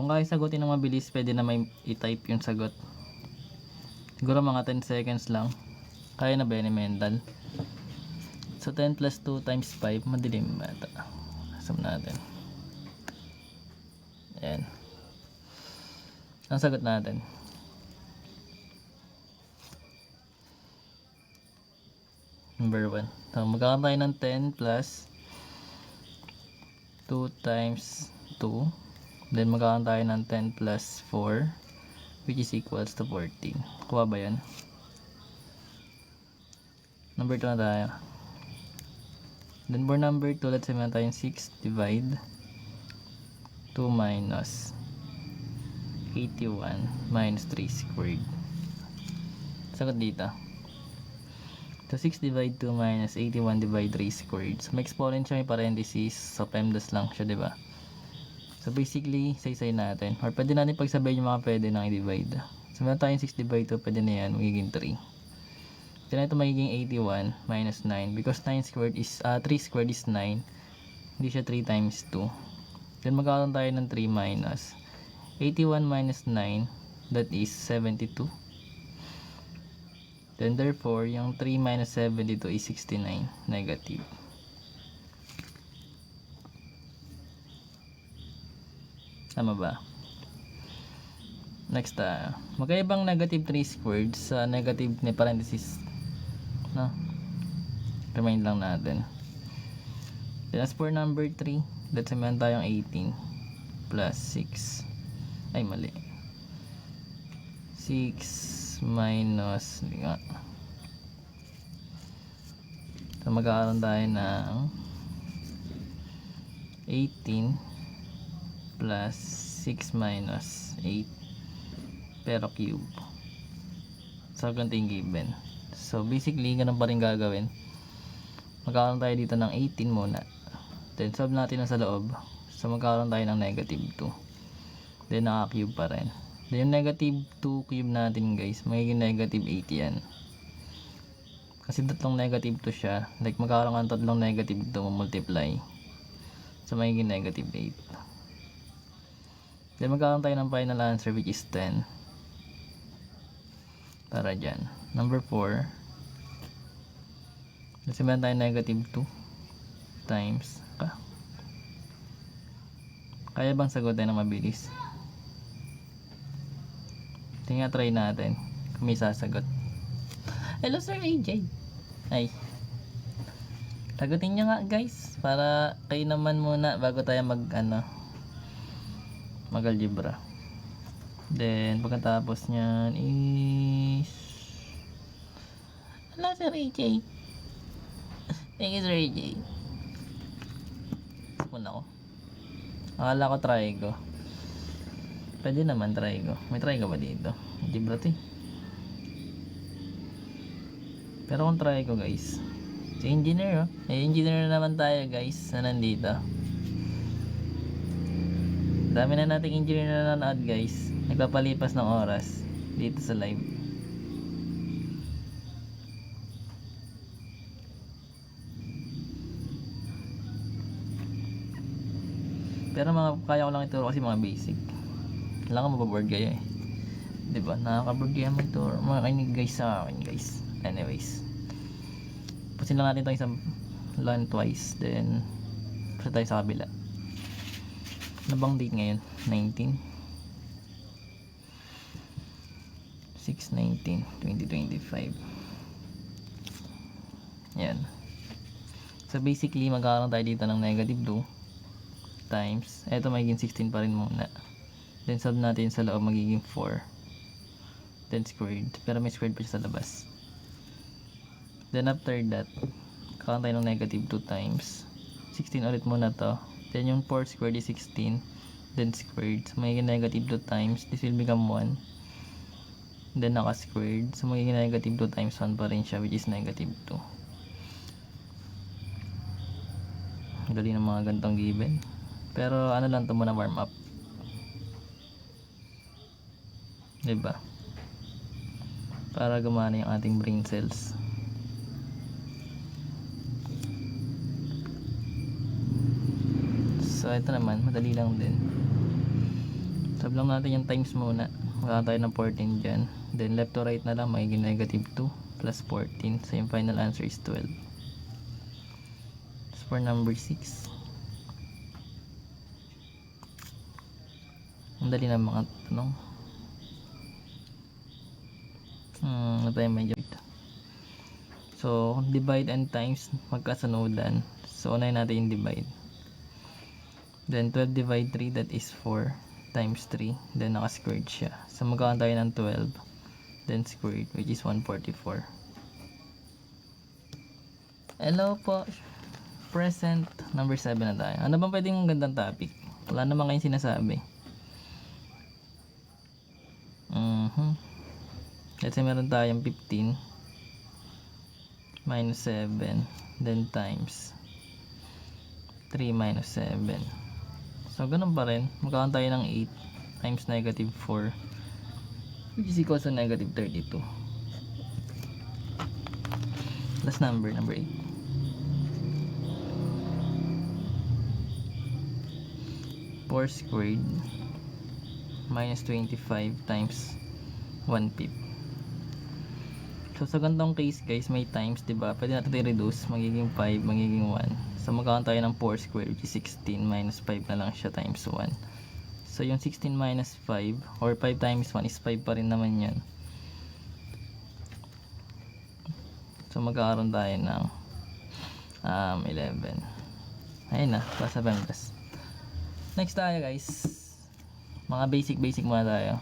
Kung kaya sagutin ng mabilis, pwede na may i-type yung sagot. Siguro mga 10 seconds lang. Kaya na ba yan mental? So 10 plus 2 times 5, madilim ba ito? Sum natin. Ayan. Ang sagot natin. Number 1. So magkakaroon tayo ng 10 plus 2 times 2. Then magkakaroon tayo ng 10 plus 4, which is equals to 14. Kuha ba yan? Number 2 na tayo. Then for number 2, let's say meron tayong 6 divide 2 minus 81 minus 3 squared. Sagot dito. So 6 divide 2 minus 81 divide 3 squared. So may exponent siya, may parenthesis. So PEMDAS lang siya, diba? So basically, say natin. Or pwede natin pagsabayin yung mga pwede nang i-divide. So meron tayong 6 divide 2, pwede na yan, magiging 3. Then ito magiging 81 minus 9. Because 9 squared is, 3 squared is 9. Hindi siya 3 times 2. Then magkakaroon tayo ng 3 minus 81 minus 9. That is 72. Then therefore, yung 3 minus 72 is 69. Negative. Tama ba? Next, magkaibang negative 3 squared sa negative ni parenthesis, no? Remind lang natin. Then as for number 3, let's say meron tayong 18 plus 6. Ay, mali. 6 minus, hindi nga. So magkakaroon tayo ng 18 plus 6 minus 8 pero cube. So ganito yung given. So basically ganun pa rin gagawin. Magkakaroon tayo dito ng 18 muna, then solve natin na sa loob. So magkakaroon tayo ng negative 2, then naka-cube pa rin. Then yung negative 2 cube natin guys, magiging negative 8 yan. Kasi tatlong negative 2 siya, like magkakaroon ng tatlong negative 2 multiply. So magiging negative 8. Then magkakaroon tayo ng final answer, which is 10. Para dyan. Number 4. Kasi meron tayo negative 2 times. Kaya bang sagutin ng mabilis? Tingnan, try natin kung may sasagot. Hello Sir AJ. Ay. Sagutin nyo nga guys. Para kayo naman muna bago tayo mag-algebra. Then pagkatapos nyan is Hello Sir AJ. Thank you Sir AJ. Muna ako. Akala ko trigo. Pwede naman trigo. May trigo ba dito? Algebra to eh. Pero kung trigo guys, si engineer engineer na naman tayo guys na nandito. Dami na nating engineer na nanonood guys. Nagpapalipas ng oras dito sa live. Pero kaya ko lang ituro kasi mga basic. Kailangan mababoard kayo eh. Diba? Nakaka-board kayo magturo. Mga kainig guys sa akin guys. Anyways. Pasin lang natin ito isang learn twice. Then pasa tayo sa kabila. Ano bang date ngayon? 19 6/19/2025. Yan. So basically magkakaroon tayo dito ng negative 2 times, eto magiging 16 pa rin muna, then solve natin sa loob, magiging 4, then squared, pero may squared pa siya sa labas. Then after that, kakaroon tayo ng negative 2 times 16 ulit muna to. Then yung 4 squared is 16. Then squared. So magiging negative 2 times. This will become 1. Then naka-squared. So magiging negative 2 times 1 pa rin siya, which is negative 2. Galing ng mga gantong given. Pero ano lang ito muna, warm up. Diba? Para gumana yung ating brain cells. So ito naman, madali lang din. Sub lang natin yung times muna. Magkakaroon tayo ng 14 dyan. Then left to right na lang, magiging negative 2 plus 14. So yung final answer is 12. As for number 6. Ang dali na mga tanong. Ano tayo medyo ito. So, divide and times magkasunodan. So, unahin natin yung divide. Then, 12 divide 3, that is 4 times 3. Then, naka-squared siya. So, magkakaroon tayo ng 12. Then, squared, which is 144. Hello po. Present. Number 7 na tayo. Ano bang pwedeng gandang topic? Wala naman kayong sinasabi. Let's say meron tayong 15 minus 7 then times 3 minus 7. So ganun pa rin, magkakaroon tayo ng 8 times negative 4, which is equal to negative 32. Last number 8. 4 squared minus 25 times 1/5. So sa ganitong case guys, may times, diba? Pwede natin i-reduce, magiging 5, magiging 1. So magkakaroon tayo ng 4 squared, which is 16 minus 5 na lang siya times 1. So yung 16 minus 5 or 5 times 1 is 5 pa rin naman yan. So magkakaroon tayo ng 11. Ayun na, plus 7 plus. Next tayo guys, mga basic muna tayo.